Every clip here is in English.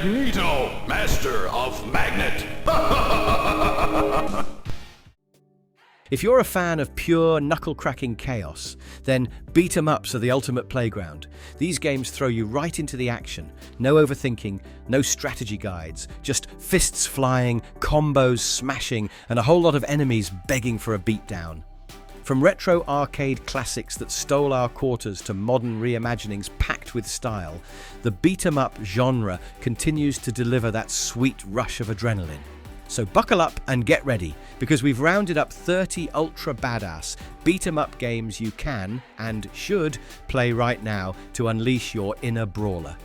Magneto, master of magnet. If you're a fan of pure knuckle-cracking chaos, then beat 'em ups are the ultimate playground. These games throw you right into the action. No overthinking, no strategy guides, just fists flying, combos smashing, and a whole lot of enemies begging for a beatdown. From retro arcade classics that stole our quarters to modern reimaginings packed with style, the beat-em-up genre continues to deliver that sweet rush of adrenaline. So buckle up and get ready, because we've rounded up 30 ultra badass beat-em-up games you can and should play right now to unleash your inner brawler.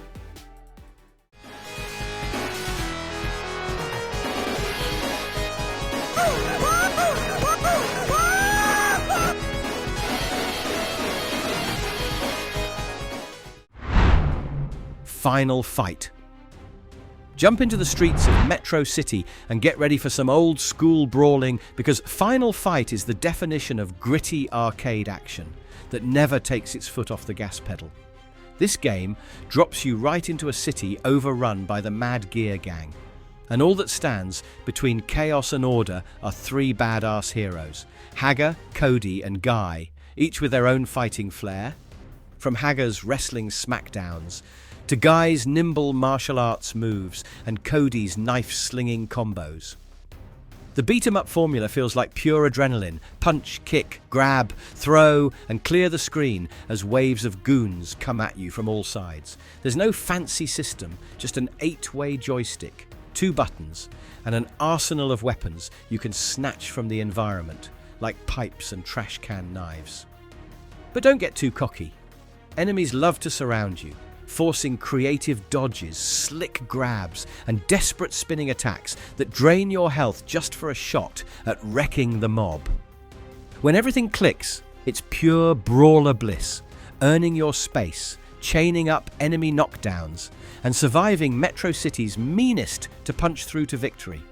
Final Fight. Jump into the streets of Metro City and get ready for some old school brawling, because Final Fight is the definition of gritty arcade action that never takes its foot off the gas pedal. This game drops you right into a city overrun by the Mad Gear Gang, and all that stands between chaos and order are three badass heroes, Hager, Cody and Guy, each with their own fighting flair. From Hager's wrestling smackdowns to Guy's nimble martial arts moves and Cody's knife-slinging combos. The beat-em-up formula feels like pure adrenaline. Punch, kick, grab, throw, and clear the screen as waves of goons come at you from all sides. There's no fancy system, just an 8-way joystick, 2 buttons, and an arsenal of weapons you can snatch from the environment, like pipes and trash can knives. But don't get too cocky. Enemies love to surround you, forcing creative dodges, slick grabs, and desperate spinning attacks that drain your health just for a shot at wrecking the mob. When everything clicks, it's pure brawler bliss, earning your space, chaining up enemy knockdowns, and surviving Metro City's meanest to punch through to victory.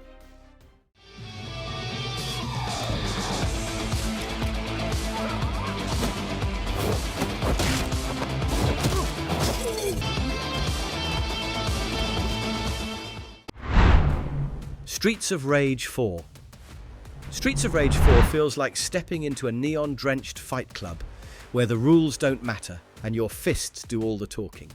Streets of Rage 4. Streets of Rage 4 feels like stepping into a neon-drenched fight club where the rules don't matter and your fists do all the talking.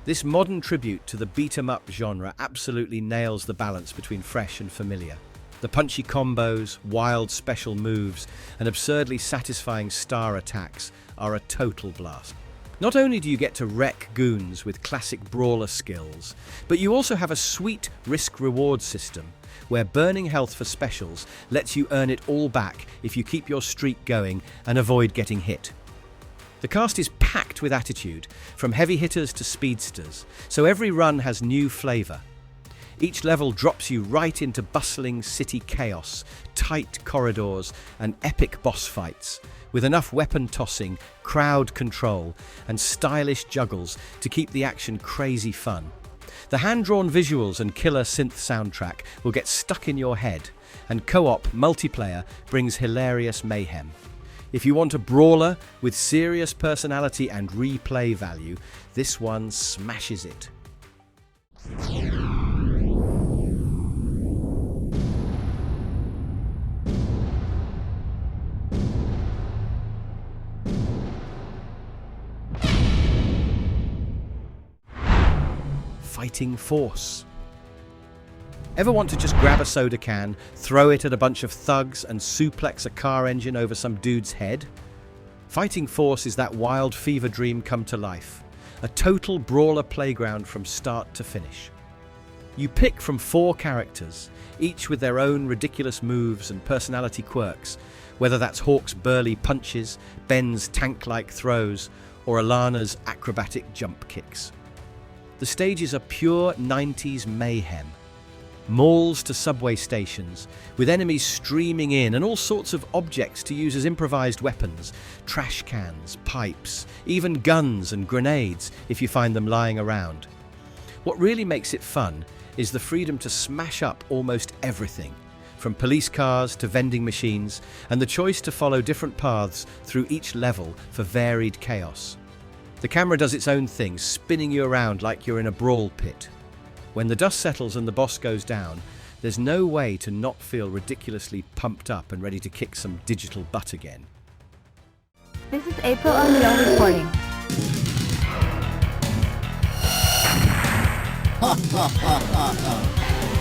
This modern tribute to the beat-em-up genre absolutely nails the balance between fresh and familiar. The punchy combos, wild special moves, and absurdly satisfying star attacks are a total blast. Not only do you get to wreck goons with classic brawler skills, but you also have a sweet risk-reward system where burning health for specials lets you earn it all back if you keep your streak going and avoid getting hit. The cast is packed with attitude, from heavy hitters to speedsters, so every run has new flavour. Each level drops you right into bustling city chaos, tight corridors, and epic boss fights, with enough weapon tossing, crowd control, and stylish juggles to keep the action crazy fun. The hand-drawn visuals and killer synth soundtrack will get stuck in your head, and co-op multiplayer brings hilarious mayhem. If you want a brawler with serious personality and replay value, this one smashes it. Fighting Force. Ever want to just grab a soda can, throw it at a bunch of thugs, and suplex a car engine over some dude's head? Fighting Force is that wild fever dream come to life. A total brawler playground from start to finish. You pick from 4 characters, each with their own ridiculous moves and personality quirks, whether that's Hawk's burly punches, Ben's tank-like throws, or Alana's acrobatic jump kicks. The stages are pure 90s mayhem. Malls to subway stations, with enemies streaming in and all sorts of objects to use as improvised weapons, trash cans, pipes, even guns and grenades if you find them lying around. What really makes it fun is the freedom to smash up almost everything, from police cars to vending machines, and the choice to follow different paths through each level for varied chaos. The camera does its own thing, spinning you around like you're in a brawl pit. When the dust settles and the boss goes down, there's no way to not feel ridiculously pumped up and ready to kick some digital butt again. This is April O'Neil reporting.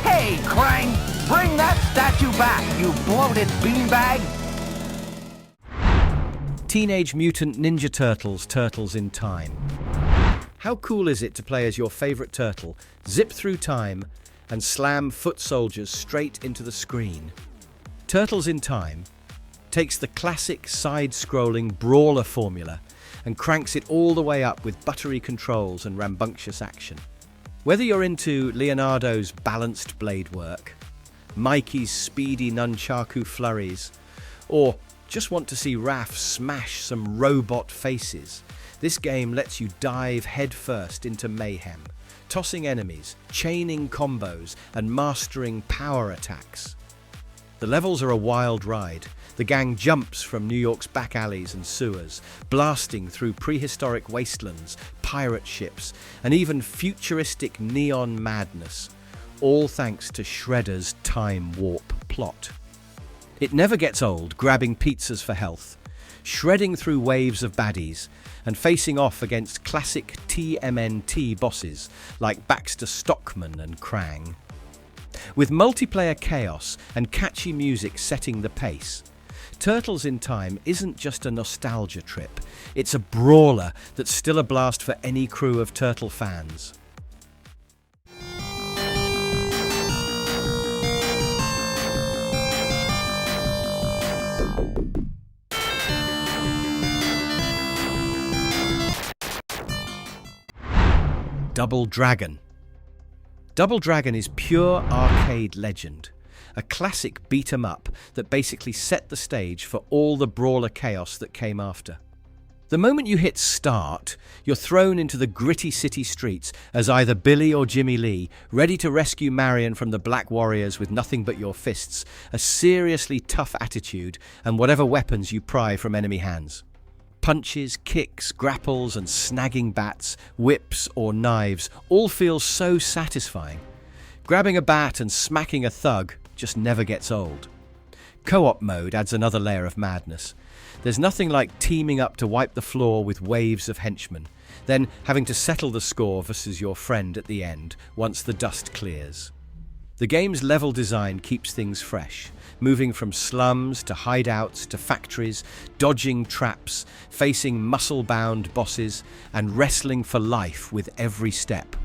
Hey, Krang! Bring that statue back, you bloated beanbag! Teenage Mutant Ninja Turtles, Turtles in Time. How cool is it to play as your favourite turtle, zip through time, and slam foot soldiers straight into the screen? Turtles in Time takes the classic side-scrolling brawler formula and cranks it all the way up with buttery controls and rambunctious action. Whether you're into Leonardo's balanced blade work, Mikey's speedy nunchaku flurries, or just want to see Raph smash some robot faces, this game lets you dive headfirst into mayhem, tossing enemies, chaining combos, and mastering power attacks. The levels are a wild ride. The gang jumps from New York's back alleys and sewers, blasting through prehistoric wastelands, pirate ships, and even futuristic neon madness, all thanks to Shredder's time warp plot. It never gets old grabbing pizzas for health, shredding through waves of baddies, and facing off against classic TMNT bosses like Baxter Stockman and Krang. With multiplayer chaos and catchy music setting the pace, Turtles in Time isn't just a nostalgia trip, it's a brawler that's still a blast for any crew of Turtle fans. Double Dragon. Double Dragon is pure arcade legend, a classic beat-em-up that basically set the stage for all the brawler chaos that came after. The moment you hit start, you're thrown into the gritty city streets as either Billy or Jimmy Lee, ready to rescue Marion from the Black Warriors with nothing but your fists, a seriously tough attitude, and whatever weapons you pry from enemy hands. Punches, kicks, grapples, and snagging bats, whips, or knives all feel so satisfying. Grabbing a bat and smacking a thug just never gets old. Co-op mode adds another layer of madness. There's nothing like teaming up to wipe the floor with waves of henchmen, then having to settle the score versus your friend at the end once the dust clears. The game's level design keeps things fresh, moving from slums to hideouts to factories, dodging traps, facing muscle-bound bosses, and wrestling for life with every step.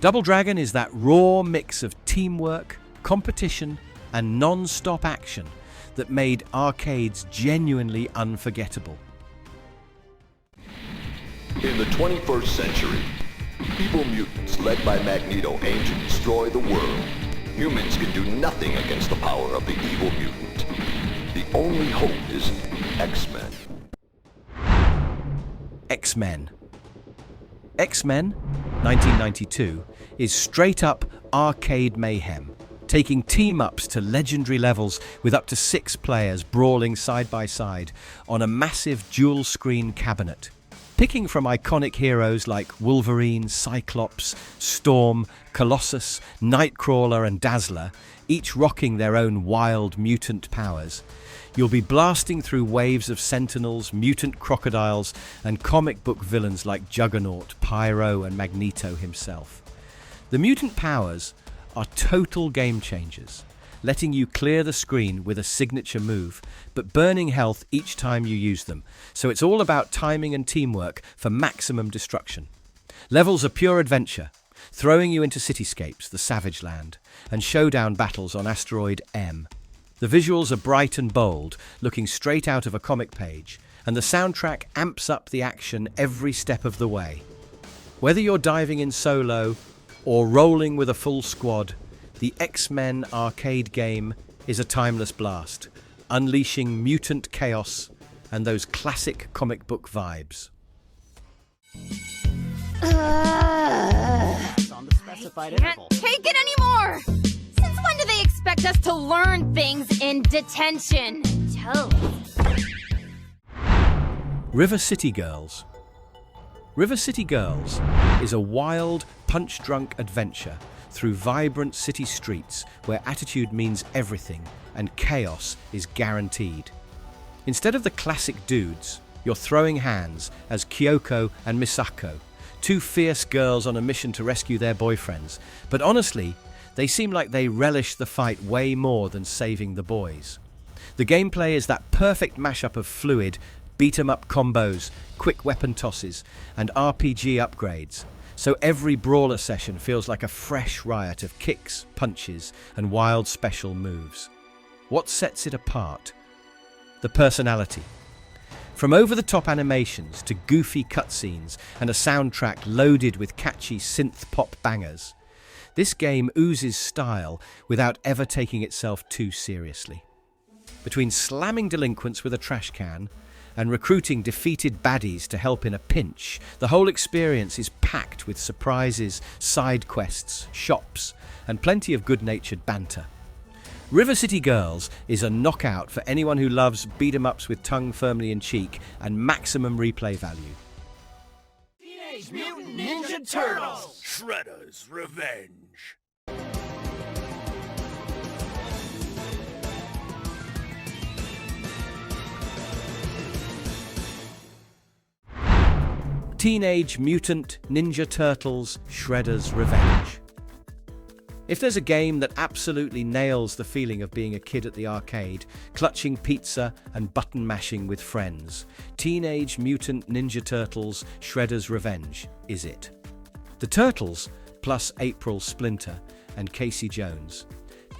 Double Dragon is that raw mix of teamwork, competition, and non-stop action that made arcades genuinely unforgettable. In the 21st century, evil mutants led by Magneto aim to destroy the world. Humans can do nothing against the power of the evil mutant. The only hope is X-Men. X-Men. X-Men, 1992, is straight-up arcade mayhem, taking team-ups to legendary levels with up to 6 players brawling side by side on a massive dual-screen cabinet. Picking from iconic heroes like Wolverine, Cyclops, Storm, Colossus, Nightcrawler and Dazzler, each rocking their own wild mutant powers, you'll be blasting through waves of Sentinels, mutant crocodiles, and comic book villains like Juggernaut, Pyro, and Magneto himself. The mutant powers are total game changers, letting you clear the screen with a signature move, but burning health each time you use them, so it's all about timing and teamwork for maximum destruction. Levels are pure adventure, throwing you into cityscapes, the Savage Land, and showdown battles on Asteroid M. The visuals are bright and bold, looking straight out of a comic page, and the soundtrack amps up the action every step of the way. Whether you're diving in solo or rolling with a full squad, the X-Men arcade game is a timeless blast, unleashing mutant chaos and those classic comic book vibes. Can't take it anymore! Since when do they expect us to learn things in detention? Tell us. River City Girls. River City Girls is a wild, punch-drunk adventure through vibrant city streets where attitude means everything and chaos is guaranteed. Instead of the classic dudes, you're throwing hands as Kyoko and Misako, two fierce girls on a mission to rescue their boyfriends. But honestly, they seem like they relish the fight way more than saving the boys. The gameplay is that perfect mashup of fluid, beat-em-up combos, quick weapon tosses, and RPG upgrades. So every brawler session feels like a fresh riot of kicks, punches, and wild special moves. What sets it apart? The personality. From over-the-top animations to goofy cutscenes and a soundtrack loaded with catchy synth-pop bangers, this game oozes style without ever taking itself too seriously. Between slamming delinquents with a trash can and recruiting defeated baddies to help in a pinch, the whole experience is packed with surprises, side quests, shops, and plenty of good-natured banter. River City Girls is a knockout for anyone who loves beat-em-ups with tongue firmly in cheek and maximum replay value. Teenage Mutant Ninja Turtles! Shredder's Revenge. Teenage Mutant Ninja Turtles Shredder's Revenge. If there's a game that absolutely nails the feeling of being a kid at the arcade, clutching pizza and button mashing with friends, Teenage Mutant Ninja Turtles Shredder's Revenge is it. The Turtles, plus April Splinter and Casey Jones,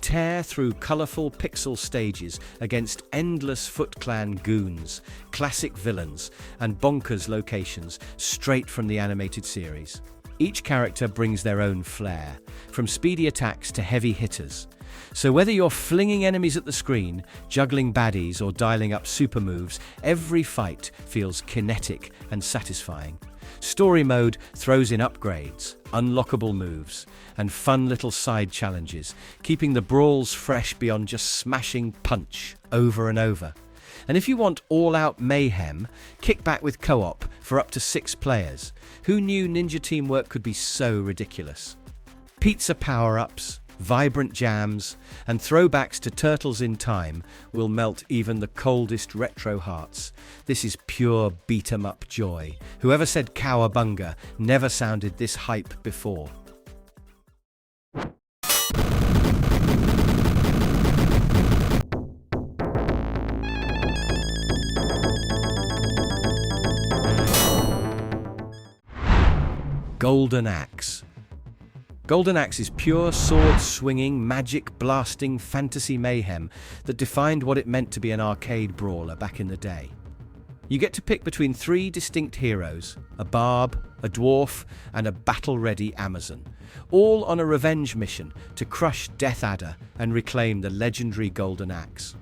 tear through colourful pixel stages against endless Foot Clan goons, classic villains, and bonkers locations straight from the animated series. Each character brings their own flair, from speedy attacks to heavy hitters. So whether you're flinging enemies at the screen, juggling baddies, or dialing up super moves, every fight feels kinetic and satisfying. Story mode throws in upgrades, unlockable moves, and fun little side challenges, keeping the brawls fresh beyond just smashing punch over and over. And if you want all-out mayhem, kick back with co-op for up to 6 players. Who knew ninja teamwork could be so ridiculous? Pizza power-ups, vibrant jams, and throwbacks to Turtles in Time will melt even the coldest retro hearts. This is pure beat-em-up joy. Whoever said cowabunga never sounded this hype before. Golden Axe. Golden Axe is pure sword-swinging, magic-blasting fantasy mayhem that defined what it meant to be an arcade brawler back in the day. You get to pick between 3 distinct heroes, a barb, a dwarf, and a battle-ready Amazon, all on a revenge mission to crush Death Adder and reclaim the legendary Golden Axe.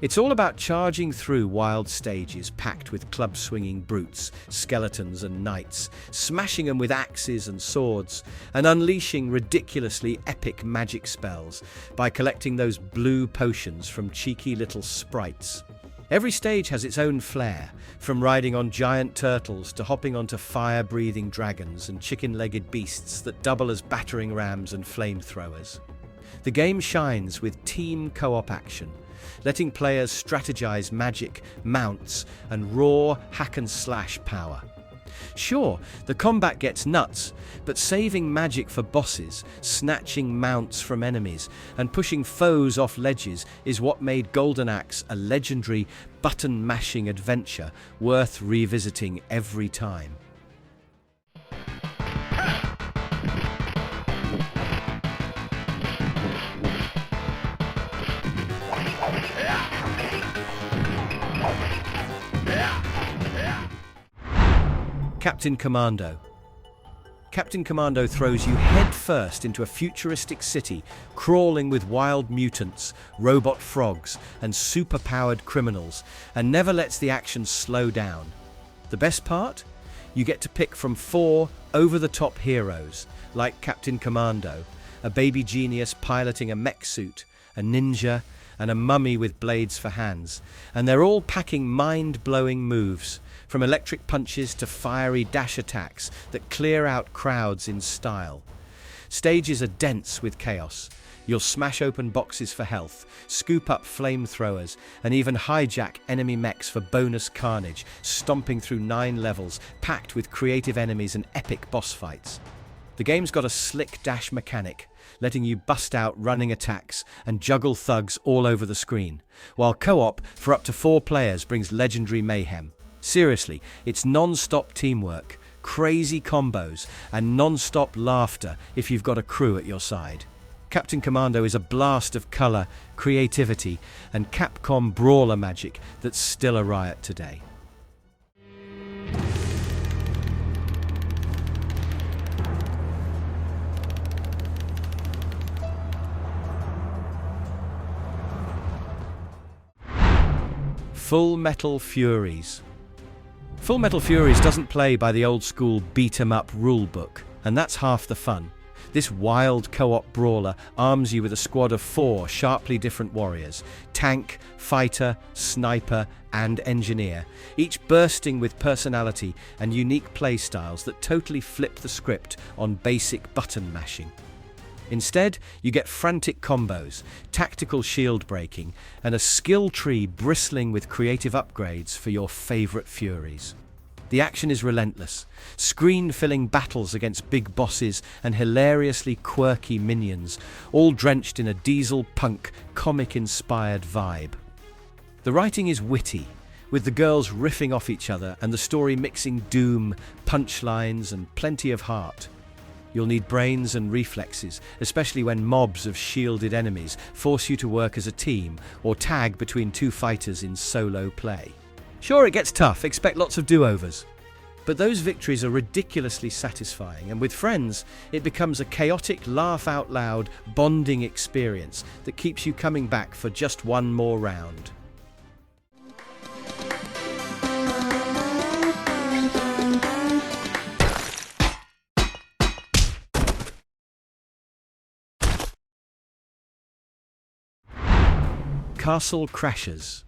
It's all about charging through wild stages packed with club-swinging brutes, skeletons and knights, smashing them with axes and swords, and unleashing ridiculously epic magic spells by collecting those blue potions from cheeky little sprites. Every stage has its own flair, from riding on giant turtles to hopping onto fire-breathing dragons and chicken-legged beasts that double as battering rams and flamethrowers. The game shines with team co-op action, letting players strategize magic, mounts, and raw hack-and-slash power. Sure, the combat gets nuts, but saving magic for bosses, snatching mounts from enemies, and pushing foes off ledges is what made Golden Axe a legendary, button-mashing adventure worth revisiting every time. Captain Commando. Captain Commando throws you headfirst into a futuristic city crawling with wild mutants, robot frogs, and super-powered criminals, and never lets the action slow down. The best part? You get to pick from 4 over-the-top heroes, like Captain Commando, a baby genius piloting a mech suit, a ninja, and a mummy with blades for hands, and they're all packing mind-blowing moves, from electric punches to fiery dash attacks that clear out crowds in style. Stages are dense with chaos. You'll smash open boxes for health, scoop up flamethrowers, and even hijack enemy mechs for bonus carnage, stomping through 9 levels, packed with creative enemies and epic boss fights. The game's got a slick dash mechanic, letting you bust out running attacks and juggle thugs all over the screen, while co-op for up to 4 players brings legendary mayhem. Seriously, it's non-stop teamwork, crazy combos, and non-stop laughter if you've got a crew at your side. Captain Commando is a blast of colour, creativity, and Capcom brawler magic that's still a riot today. Full Metal Furies. Full Metal Furies doesn't play by the old-school beat-em-up rulebook, and that's half the fun. This wild co-op brawler arms you with a squad of 4 sharply different warriors: tank, fighter, sniper, and engineer, each bursting with personality and unique playstyles that totally flip the script on basic button mashing. Instead, you get frantic combos, tactical shield breaking, and a skill tree bristling with creative upgrades for your favourite Furies. The action is relentless, screen-filling battles against big bosses and hilariously quirky minions, all drenched in a diesel punk, comic-inspired vibe. The writing is witty, with the girls riffing off each other and the story mixing doom, punchlines, and plenty of heart. You'll need brains and reflexes, especially when mobs of shielded enemies force you to work as a team or tag between 2 fighters in solo play. Sure, it gets tough, expect lots of do-overs. But those victories are ridiculously satisfying, and with friends, it becomes a chaotic, laugh-out-loud, bonding experience that keeps you coming back for just one more round. Castle Crashers.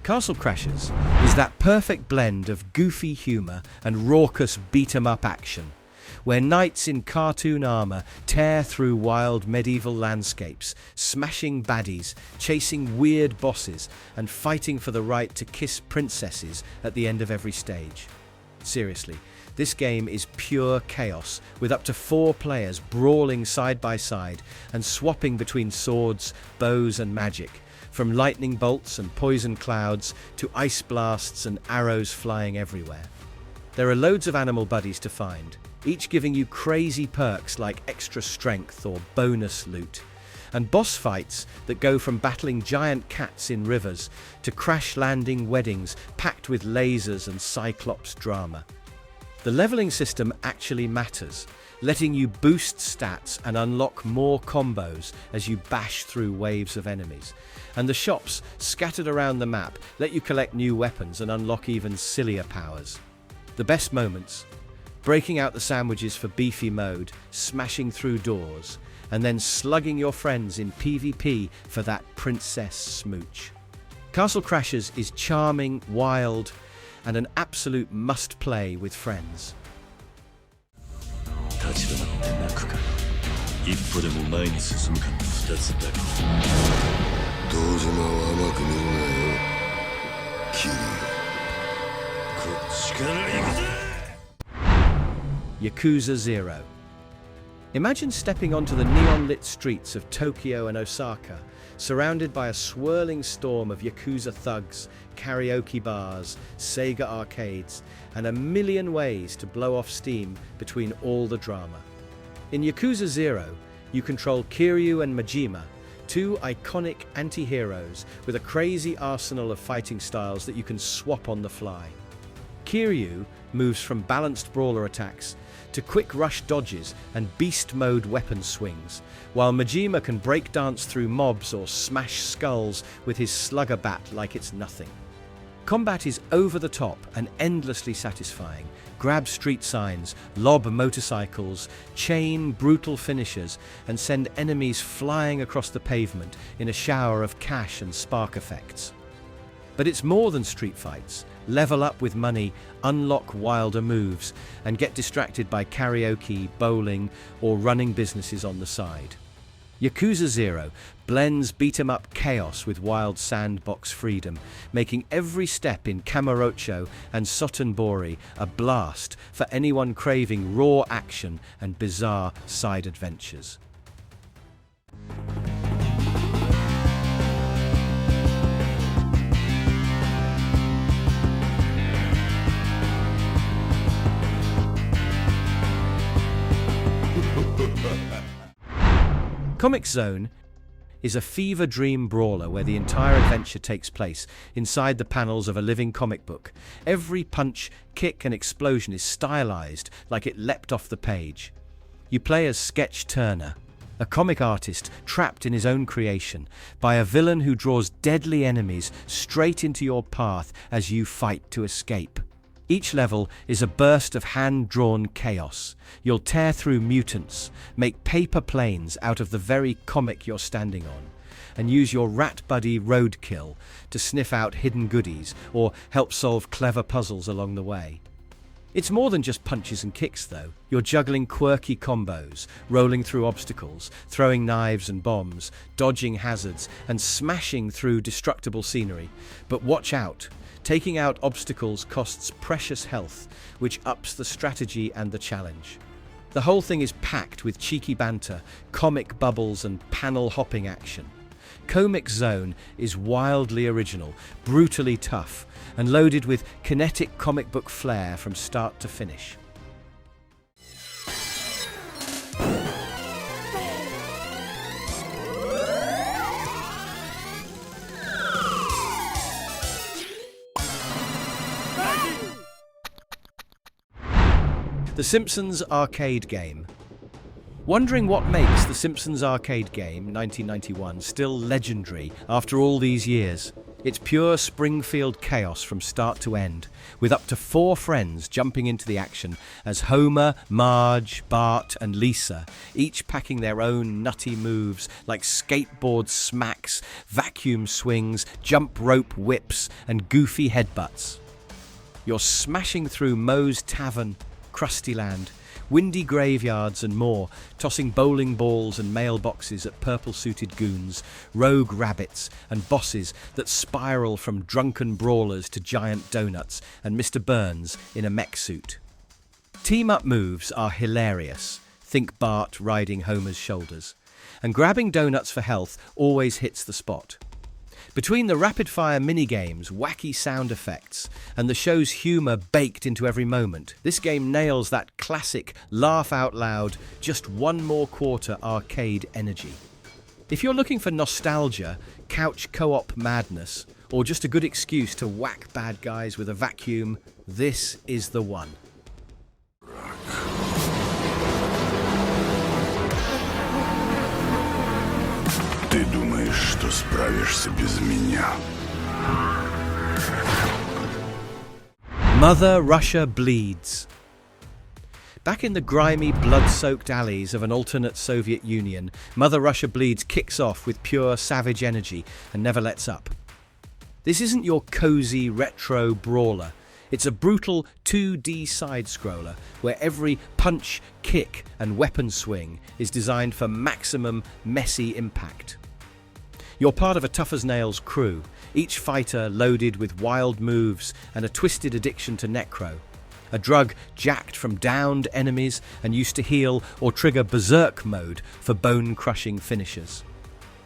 Castle Crashers is that perfect blend of goofy humour and raucous beat-em-up action, where knights in cartoon armour tear through wild medieval landscapes, smashing baddies, chasing weird bosses, and fighting for the right to kiss princesses at the end of every stage. Seriously, this game is pure chaos, with up to 4 players brawling side by side and swapping between swords, bows and magic, from lightning bolts and poison clouds to ice blasts and arrows flying everywhere. There are loads of animal buddies to find, each giving you crazy perks like extra strength or bonus loot, and boss fights that go from battling giant cats in rivers to crash-landing weddings packed with lasers and Cyclops drama. The leveling system actually matters, letting you boost stats and unlock more combos as you bash through waves of enemies. And the shops scattered around the map let you collect new weapons and unlock even sillier powers. The best moments: breaking out the sandwiches for beefy mode, smashing through doors, and then slugging your friends in PvP for that princess smooch. Castle Crashers is charming, wild, and an absolute must-play with friends. 立ち止まって泣くか、一歩でも前に進むかの2つだけ。堂島を甘く見るなよ、キリ。こっちから行くぜ。Yakuza 0. Imagine stepping onto the neon-lit streets of Tokyo and Osaka, surrounded by a swirling storm of Yakuza thugs, karaoke bars, Sega arcades, and a million ways to blow off steam between all the drama. In Yakuza 0, you control Kiryu and Majima, 2 iconic anti-heroes with a crazy arsenal of fighting styles that you can swap on the fly. Kiryu moves from balanced brawler attacks to quick rush dodges and beast mode weapon swings, while Majima can breakdance through mobs or smash skulls with his slugger bat like it's nothing. Combat is over the top and endlessly satisfying. Grab street signs, lob motorcycles, chain brutal finishers, and send enemies flying across the pavement in a shower of cash and spark effects. But it's more than street fights. Level up with money, unlock wilder moves, and get distracted by karaoke, bowling, or running businesses on the side. Yakuza 0 blends beat-em-up chaos with wild sandbox freedom, making every step in Kamurocho and Sotenbori a blast for anyone craving raw action and bizarre side adventures. Comix Zone is a fever dream brawler where the entire adventure takes place inside the panels of a living comic book. Every punch, kick and explosion is stylized like it leapt off the page. You play as Sketch Turner, a comic artist trapped in his own creation by a villain who draws deadly enemies straight into your path as you fight to escape. Each level is a burst of hand-drawn chaos. You'll tear through mutants, make paper planes out of the very comic you're standing on, and use your rat buddy Roadkill to sniff out hidden goodies or help solve clever puzzles along the way. It's more than just punches and kicks, though. You're juggling quirky combos, rolling through obstacles, throwing knives and bombs, dodging hazards, and smashing through destructible scenery. But watch out! Taking out obstacles costs precious health, which ups the strategy and the challenge. The whole thing is packed with cheeky banter, comic bubbles and panel-hopping action. Comix Zone is wildly original, brutally tough, and loaded with kinetic comic book flair from start to finish. The Simpsons arcade game. Wondering what makes the Simpsons arcade game, 1991, still legendary after all these years? It's pure Springfield chaos from start to end, with up to 4 friends jumping into the action as Homer, Marge, Bart and Lisa, each packing their own nutty moves like skateboard smacks, vacuum swings, jump rope whips and goofy headbutts. You're smashing through Moe's Tavern, Krusty Land, windy graveyards and more, tossing bowling balls and mailboxes at purple-suited goons, rogue rabbits and bosses that spiral from drunken brawlers to giant donuts and Mr. Burns in a mech suit. Team-up moves are hilarious. Think Bart riding Homer's shoulders. And grabbing donuts for health always hits the spot. Between the rapid-fire minigames, wacky sound effects, and the show's humour baked into every moment, this game nails that classic, laugh-out-loud, just one more quarter arcade energy. If you're looking for nostalgia, couch co-op madness, or just a good excuse to whack bad guys with a vacuum, this is the one. Ты думаешь, что справишься без меня? Mother Russia bleeds. Back in the grimy, blood-soaked alleys of an alternate Soviet Union, Mother Russia Bleeds kicks off with pure savage energy and never lets up. This isn't your cozy retro brawler. It's a brutal 2D side-scroller where every punch, kick and weapon swing is designed for maximum messy impact. You're part of a tough-as-nails crew, each fighter loaded with wild moves and a twisted addiction to necro, a drug jacked from downed enemies and used to heal or trigger berserk mode for bone-crushing finishers.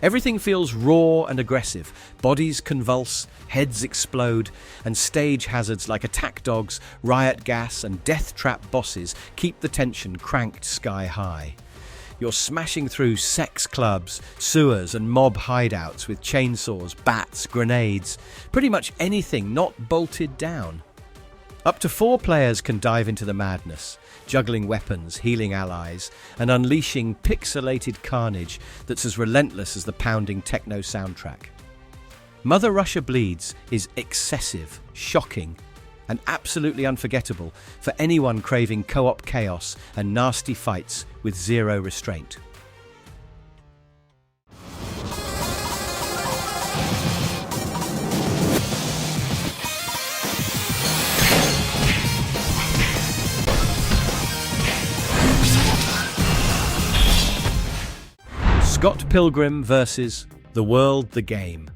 Everything feels raw and aggressive. Bodies convulse, heads explode, and stage hazards like attack dogs, riot gas, and death trap bosses keep the tension cranked sky high. You're smashing through sex clubs, sewers, and mob hideouts with chainsaws, bats, grenades, pretty much anything not bolted down. Up to 4 players can dive into the madness, juggling weapons, healing allies, and unleashing pixelated carnage that's as relentless as the pounding techno soundtrack. Mother Russia Bleeds is excessive, shocking, and absolutely unforgettable for anyone craving co-op chaos and nasty fights with zero restraint. Scott Pilgrim versus The World the Game.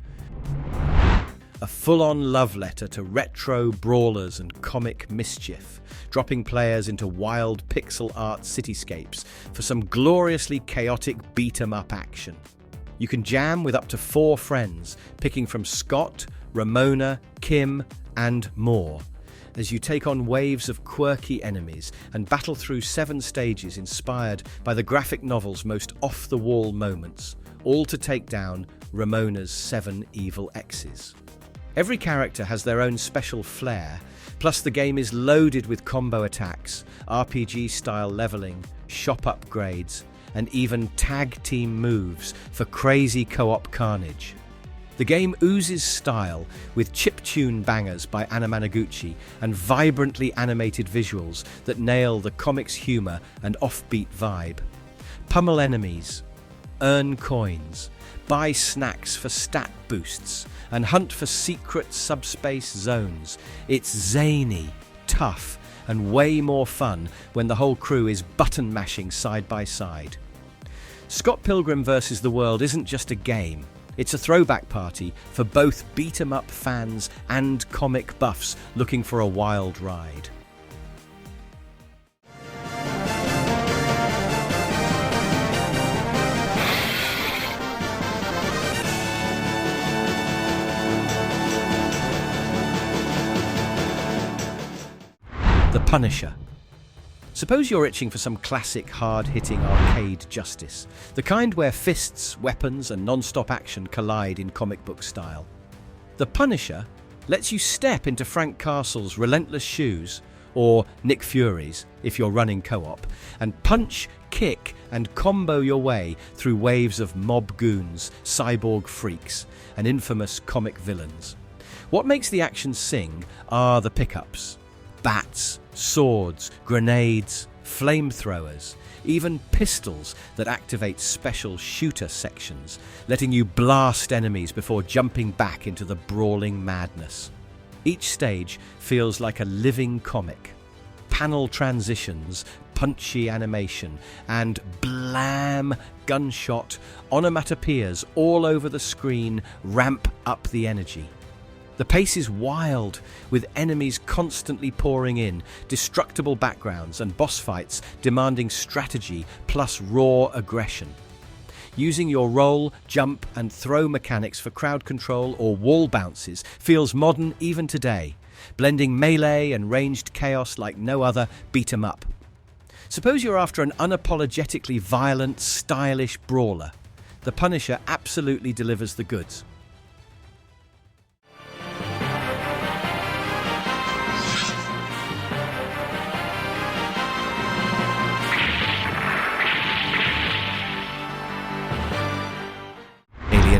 A full-on love letter to retro brawlers and comic mischief, dropping players into wild pixel art cityscapes for some gloriously chaotic beat-em-up action. You can jam with up to 4 friends, picking from Scott, Ramona, Kim, and more, as you take on waves of quirky enemies and battle through 7 stages inspired by the graphic novel's most off-the-wall moments, all to take down Ramona's 7 evil exes. Every character has their own special flair, plus the game is loaded with combo attacks, RPG-style leveling, shop upgrades, and even tag team moves for crazy co-op carnage. The game oozes style with chiptune bangers by Anamanaguchi and vibrantly animated visuals that nail the comic's humour and offbeat vibe. Pummel enemies, earn coins, buy snacks for stat boosts, and hunt for secret subspace zones. It's zany, tough, and way more fun when the whole crew is button mashing side by side. Scott Pilgrim vs. the World isn't just a game, it's a throwback party for both beat-em-up fans and comic buffs looking for a wild ride. The Punisher. Suppose you're itching for some classic hard-hitting arcade justice, the kind where fists, weapons, and non-stop action collide in comic book style. The Punisher lets you step into Frank Castle's relentless shoes, or Nick Fury's if you're running co-op, and punch, kick, and combo your way through waves of mob goons, cyborg freaks, and infamous comic villains. What makes the action sing are the pickups. Bats, swords, grenades, flamethrowers, even pistols that activate special shooter sections, letting you blast enemies before jumping back into the brawling madness. Each stage feels like a living comic. Panel transitions, punchy animation, and blam gunshot onomatopoeias all over the screen ramp up the energy. The pace is wild, with enemies constantly pouring in, destructible backgrounds and boss fights demanding strategy plus raw aggression. Using your roll, jump and throw mechanics for crowd control or wall bounces feels modern even today, blending melee and ranged chaos like no other beat-em-up. Suppose you're after an unapologetically violent, stylish brawler. The Punisher absolutely delivers the goods.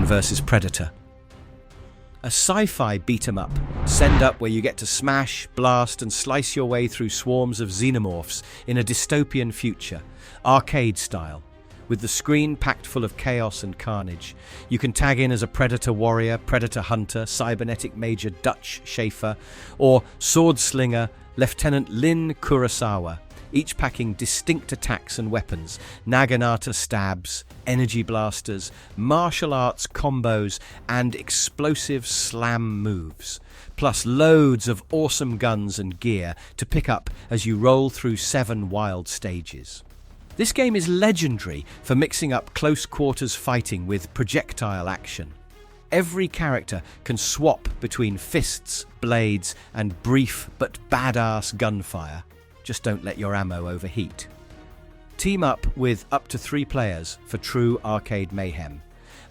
Versus Predator. A sci-fi beat-em-up, send up where you get to smash, blast and slice your way through swarms of xenomorphs in a dystopian future, arcade style, with the screen packed full of chaos and carnage. You can tag in as a Predator warrior, Predator hunter, cybernetic Major Dutch Schaefer, or sword slinger Lieutenant Lin Kurosawa, each packing distinct attacks and weapons, naginata stabs, energy blasters, martial arts combos, and explosive slam moves, plus loads of awesome guns and gear to pick up as you roll through 7 wild stages. This game is legendary for mixing up close quarters fighting with projectile action. Every character can swap between fists, blades, and brief but badass gunfire. Just don't let your ammo overheat. Team up with up to 3 players for true arcade mayhem,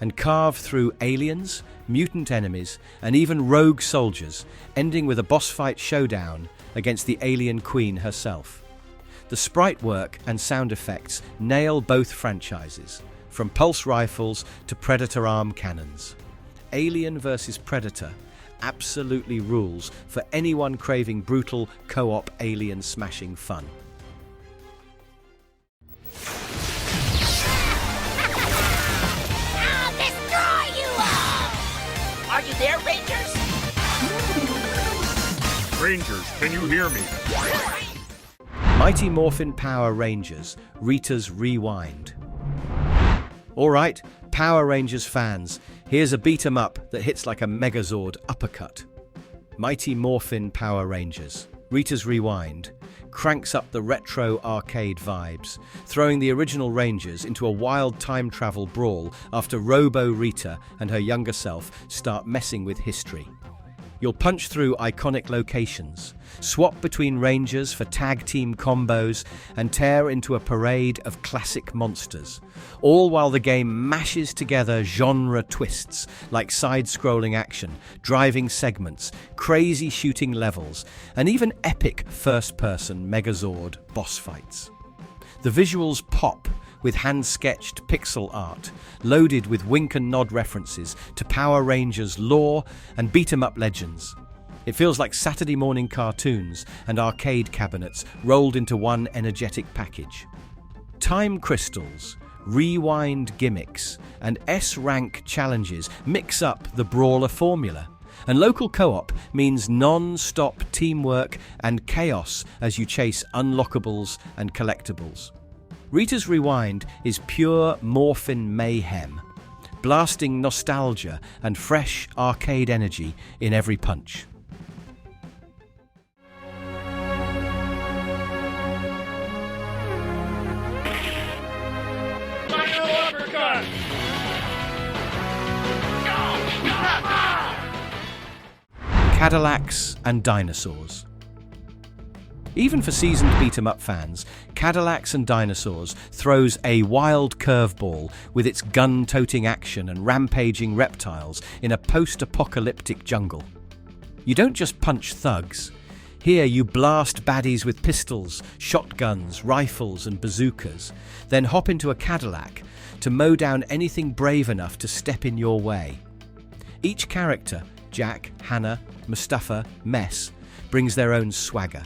and carve through aliens, mutant enemies, and even rogue soldiers, ending with a boss fight showdown against the alien queen herself. The sprite work and sound effects nail both franchises, from pulse rifles to predator arm cannons. Alien vs Predator absolutely rules for anyone craving brutal co-op alien smashing fun. I'll destroy you all! Are you there, Rangers? Rangers, can you hear me? Mighty Morphin Power Rangers, Rita's Rewind. Alright, Power Rangers fans, here's a beat-em-up that hits like a Megazord uppercut. Mighty Morphin Power Rangers, Rita's Rewind, cranks up the retro arcade vibes, throwing the original Rangers into a wild time travel brawl after Robo Rita and her younger self start messing with history. You'll punch through iconic locations, swap between Rangers for tag team combos, and tear into a parade of classic monsters, all while the game mashes together genre twists like side-scrolling action, driving segments, crazy shooting levels, and even epic first-person Megazord boss fights. The visuals pop with hand-sketched pixel art, loaded with wink and nod references to Power Rangers lore and beat-em-up legends. It feels like Saturday morning cartoons and arcade cabinets rolled into one energetic package. Time crystals, rewind gimmicks, and S-rank challenges mix up the brawler formula. And local co-op means non-stop teamwork and chaos as you chase unlockables and collectibles. Rita's Rewind is pure Morphin mayhem, blasting nostalgia and fresh arcade energy in every punch. Final uppercut! Cadillacs and Dinosaurs. Even for seasoned beat-em-up fans, Cadillacs and Dinosaurs throws a wild curveball with its gun-toting action and rampaging reptiles in a post-apocalyptic jungle. You don't just punch thugs. Here you blast baddies with pistols, shotguns, rifles and bazookas, then hop into a Cadillac to mow down anything brave enough to step in your way. Each character, Jack, Hannah, Mustafa, Mess, brings their own swagger.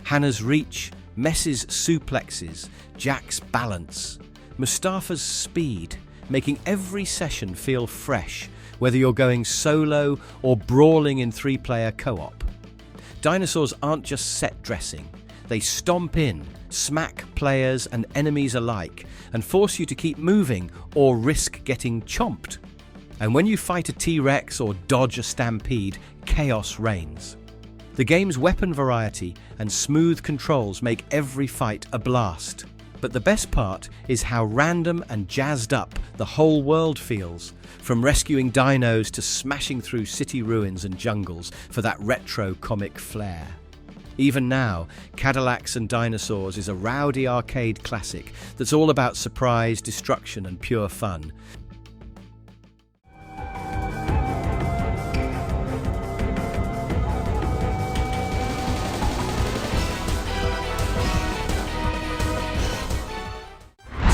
Hannah's reach, Mess's suplexes, Jack's balance, Mustafa's speed, making every session feel fresh, whether you're going solo or brawling in three-player co-op. Dinosaurs aren't just set dressing. They stomp in, smack players and enemies alike, and force you to keep moving or risk getting chomped. And when you fight a T-Rex or dodge a stampede, chaos reigns. The game's weapon variety and smooth controls make every fight a blast. But the best part is how random and jazzed up the whole world feels, from rescuing dinos to smashing through city ruins and jungles for that retro comic flair. Even now, Cadillacs and Dinosaurs is a rowdy arcade classic that's all about surprise, destruction and pure fun.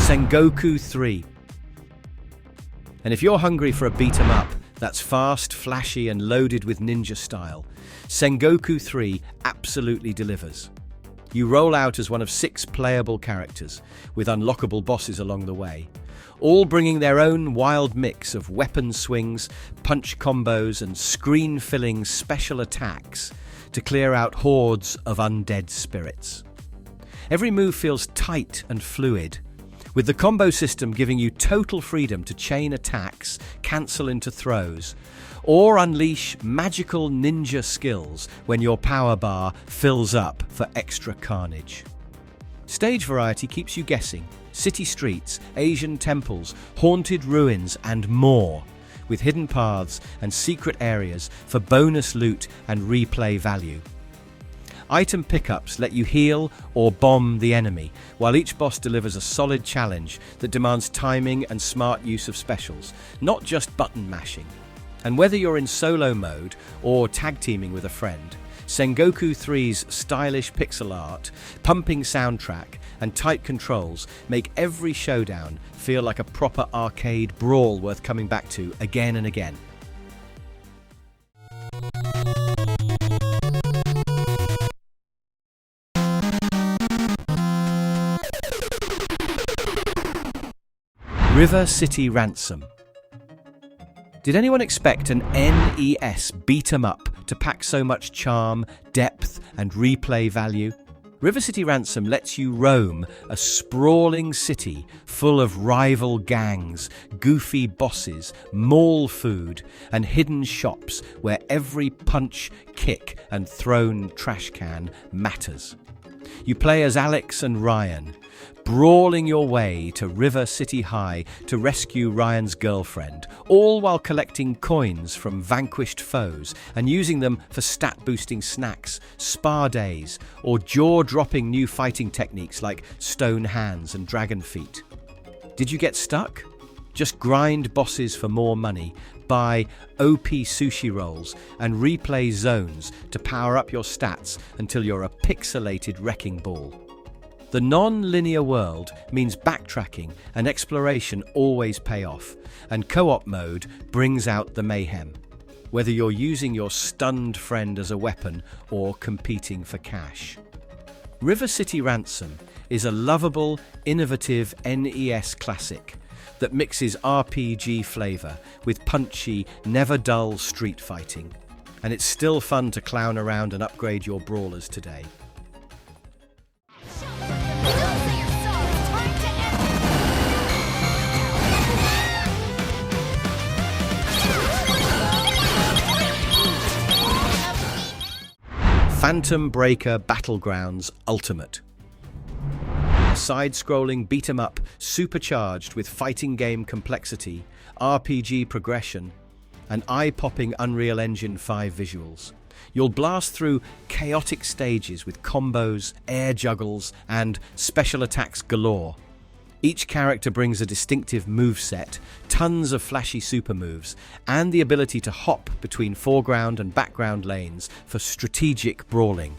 Sengoku 3. And if you're hungry for a beat-em-up that's fast, flashy and loaded with ninja style, Sengoku 3 absolutely delivers. You roll out as one of 6 playable characters, with unlockable bosses along the way, all bringing their own wild mix of weapon swings, punch combos and screen-filling special attacks to clear out hordes of undead spirits. Every move feels tight and fluid, with the combo system giving you total freedom to chain attacks, cancel into throws, or unleash magical ninja skills when your power bar fills up for extra carnage. Stage variety keeps you guessing. City streets, Asian temples, haunted ruins and more, with hidden paths and secret areas for bonus loot and replay value. Item pickups let you heal or bomb the enemy, while each boss delivers a solid challenge that demands timing and smart use of specials, not just button mashing. And whether you're in solo mode or tag teaming with a friend, Sengoku 3's stylish pixel art, pumping soundtrack, and tight controls make every showdown feel like a proper arcade brawl worth coming back to again and again. River City Ransom. Did anyone expect an NES beat-em-up to pack so much charm, depth, and replay value? River City Ransom lets you roam a sprawling city full of rival gangs, goofy bosses, mall food, and hidden shops where every punch, kick, and thrown trash can matters. You play as Alex and Ryan, brawling your way to River City High to rescue Ryan's girlfriend, all while collecting coins from vanquished foes and using them for stat-boosting snacks, spa days, or jaw-dropping new fighting techniques like stone hands and dragon feet. Did you get stuck? Just grind bosses for more money, buy OP sushi rolls, and replay zones to power up your stats until you're a pixelated wrecking ball. The non-linear world means backtracking and exploration always pay off, and co-op mode brings out the mayhem, whether you're using your stunned friend as a weapon or competing for cash. River City Ransom is a lovable, innovative NES classic that mixes RPG flavour with punchy, never-dull street fighting, and it's still fun to clown around and upgrade your brawlers today. Phantom Breaker Battlegrounds Ultimate. A side-scrolling beat-em-up supercharged with fighting game complexity, RPG progression, and eye-popping Unreal Engine 5 visuals. You'll blast through chaotic stages with combos, air juggles, and special attacks galore. Each character brings a distinctive moveset, tons of flashy super moves, and the ability to hop between foreground and background lanes for strategic brawling.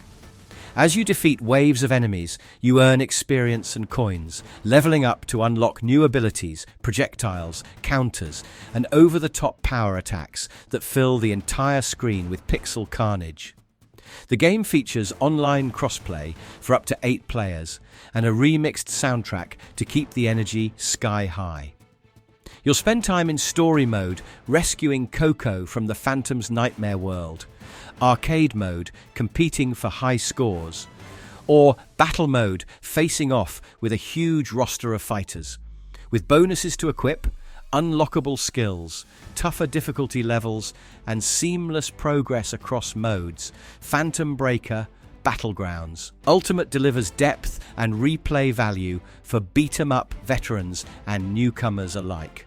As you defeat waves of enemies, you earn experience and coins, leveling up to unlock new abilities, projectiles, counters, and over-the-top power attacks that fill the entire screen with pixel carnage. The game features online crossplay for up to 8 players and a remixed soundtrack to keep the energy sky high. You'll spend time in story mode rescuing Coco from the Phantom's nightmare world, arcade mode competing for high scores, or battle mode facing off with a huge roster of fighters. With bonuses to equip, unlockable skills, tougher difficulty levels, and seamless progress across modes, Phantom Breaker Battlegrounds Ultimate delivers depth and replay value for beat-em-up veterans and newcomers alike.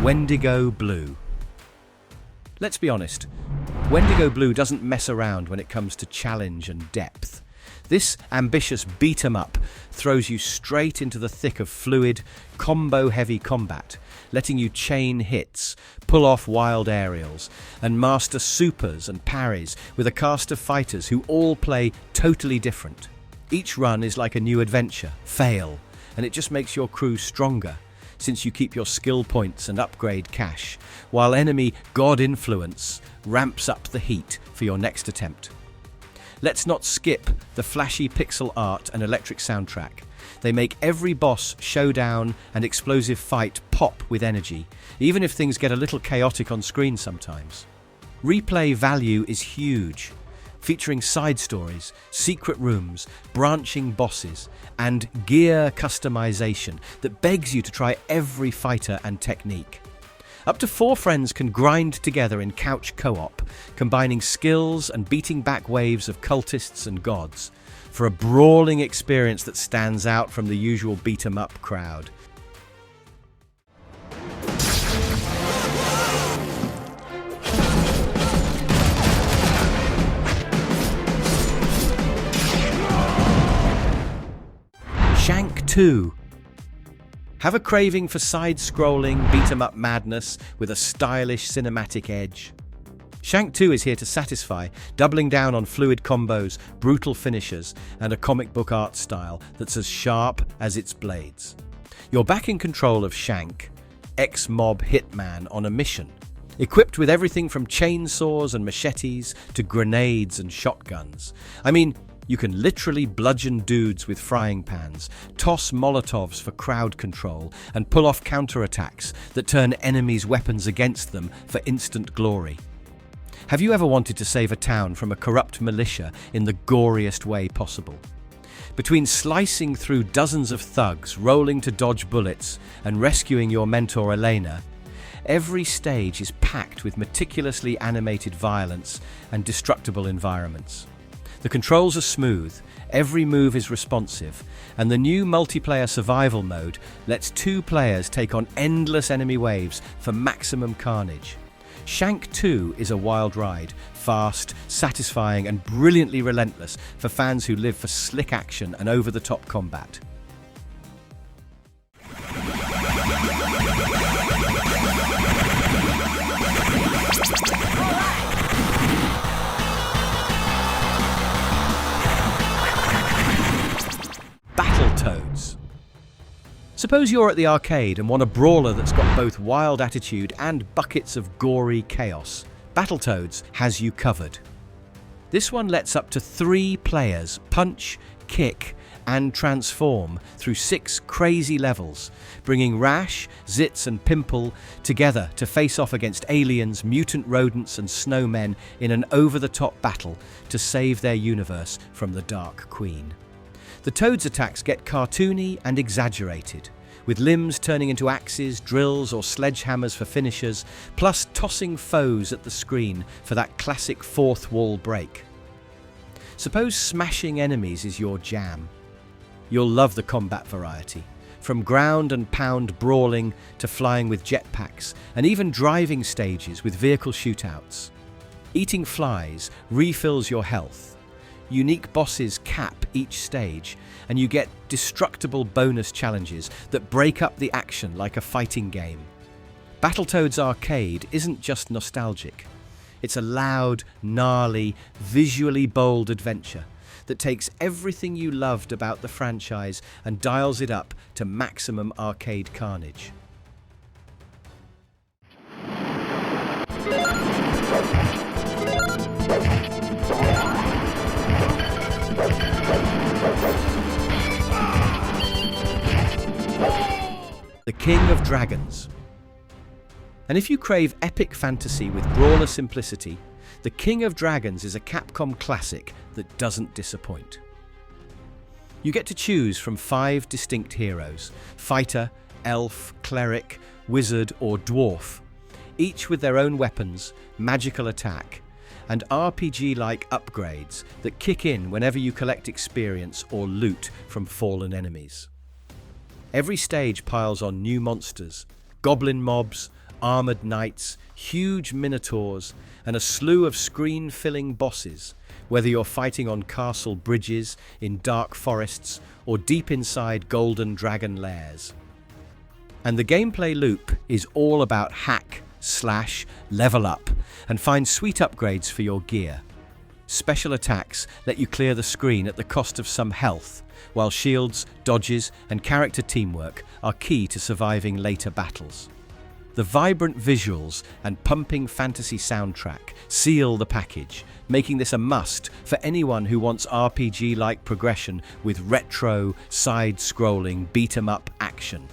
Wendigo Blue. Let's be honest, Wendigo Blue doesn't mess around when it comes to challenge and depth. This ambitious beat-em-up throws you straight into the thick of fluid, combo-heavy combat, letting you chain hits, pull off wild aerials, and master supers and parries with a cast of fighters who all play totally different. Each run is like a new adventure, fail, and it just makes your crew stronger, since you keep your skill points and upgrade cash, while enemy God Influence ramps up the heat for your next attempt. Let's not skip the flashy pixel art and electric soundtrack. They make every boss, showdown, and explosive fight pop with energy, even if things get a little chaotic on screen sometimes. Replay value is huge, featuring side stories, secret rooms, branching bosses, and gear customization that begs you to try every fighter and technique. Up to 4 friends can grind together in couch co-op, combining skills and beating back waves of cultists and gods, for a brawling experience that stands out from the usual beat-em-up crowd. Shank 2. Have a craving for side-scrolling, beat-em-up madness with a stylish cinematic edge? Shank 2 is here to satisfy, doubling down on fluid combos, brutal finishers, and a comic book art style that's as sharp as its blades. You're back in control of Shank, ex-mob hitman on a mission, Equipped with everything from chainsaws and machetes to grenades and shotguns. I mean, you can literally bludgeon dudes with frying pans, toss Molotovs for crowd control, and pull off counterattacks that turn enemies' weapons against them for instant glory. Have you ever wanted to save a town from a corrupt militia in the goriest way possible? Between slicing through dozens of thugs, rolling to dodge bullets, and rescuing your mentor Elena, every stage is packed with meticulously animated violence and destructible environments. The controls are smooth, every move is responsive, and the new multiplayer survival mode lets 2 players take on endless enemy waves for maximum carnage. Shank 2 is a wild ride, fast, satisfying, and brilliantly relentless for fans who live for slick action and over-the-top combat. Battletoads. Suppose you're at the arcade and want a brawler that's got both wild attitude and buckets of gory chaos. Battletoads has you covered. This one lets up to 3 players punch, kick, and transform through 6 crazy levels, bringing Rash, Zitz, and Pimple together to face off against aliens, mutant rodents, and snowmen in an over-the-top battle to save their universe from the Dark Queen. The Toads' attacks get cartoony and exaggerated, with limbs turning into axes, drills, or sledgehammers for finishers, plus tossing foes at the screen for that classic fourth wall break. Suppose smashing enemies is your jam. You'll love the combat variety, from ground and pound brawling to flying with jetpacks, and even driving stages with vehicle shootouts. Eating flies refills your health. Unique bosses cap each stage, and you get destructible bonus challenges that break up the action like a fighting game. Battletoads Arcade isn't just nostalgic. It's a loud, gnarly, visually bold adventure that takes everything you loved about the franchise and dials it up to maximum arcade carnage. The King of Dragons. And if you crave epic fantasy with brawler simplicity, The King of Dragons is a Capcom classic that doesn't disappoint. You get to choose from 5 distinct heroes: fighter, elf, cleric, wizard, or dwarf, each with their own weapons, magical attack, and RPG-like upgrades that kick in whenever you collect experience or loot from fallen enemies. Every stage piles on new monsters, goblin mobs, armoured knights, huge minotaurs, and a slew of screen-filling bosses, whether you're fighting on castle bridges, in dark forests, or deep inside golden dragon lairs. And the gameplay loop is all about hack, slash, level up, and find sweet upgrades for your gear. Special attacks let you clear the screen at the cost of some health, while shields, dodges, and character teamwork are key to surviving later battles. The vibrant visuals and pumping fantasy soundtrack seal the package, making this a must for anyone who wants RPG-like progression with retro, side-scrolling, beat-em-up action.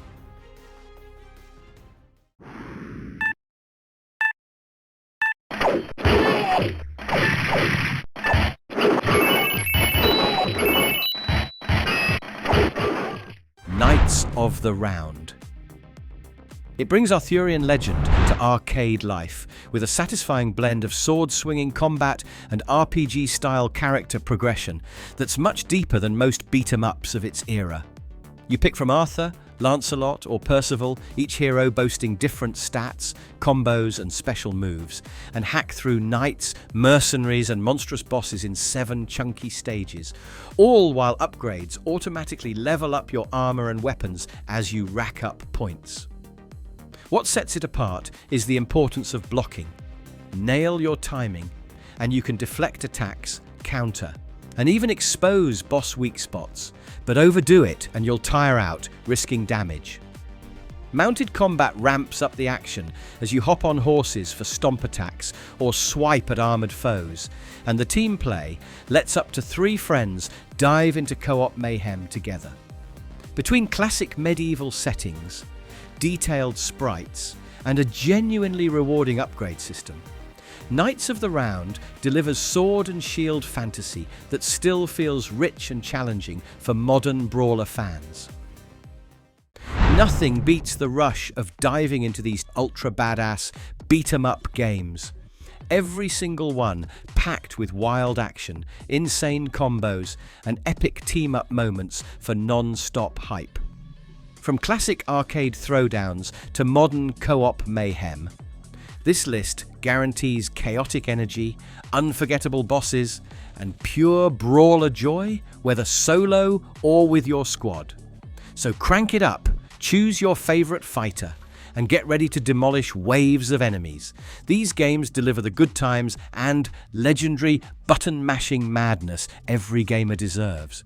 Knights of the Round. It brings Arthurian legend to arcade life with a satisfying blend of sword-swinging combat and RPG-style character progression that's much deeper than most beat-em-ups of its era. You pick from Arthur, Lancelot, or Percival, each hero boasting different stats, combos, and special moves, and hack through knights, mercenaries, and monstrous bosses in 7 chunky stages, all while upgrades automatically level up your armor and weapons as you rack up points. What sets it apart is the importance of blocking. Nail your timing, and you can deflect attacks, counter, and even expose boss weak spots, but overdo it and you'll tire out, risking damage. Mounted combat ramps up the action as you hop on horses for stomp attacks or swipe at armoured foes, and the team play lets up to 3 friends dive into co-op mayhem together. Between classic medieval settings, detailed sprites, and a genuinely rewarding upgrade system, Knights of the Round delivers sword and shield fantasy that still feels rich and challenging for modern brawler fans. Nothing beats the rush of diving into these ultra badass beat-em-up games. Every single one packed with wild action, insane combos, and epic team-up moments for non-stop hype. From classic arcade throwdowns to modern co-op mayhem, this list guarantees chaotic energy, unforgettable bosses, and pure brawler joy, whether solo or with your squad. So crank it up, choose your favourite fighter, and get ready to demolish waves of enemies. These games deliver the good times and legendary button-mashing madness every gamer deserves.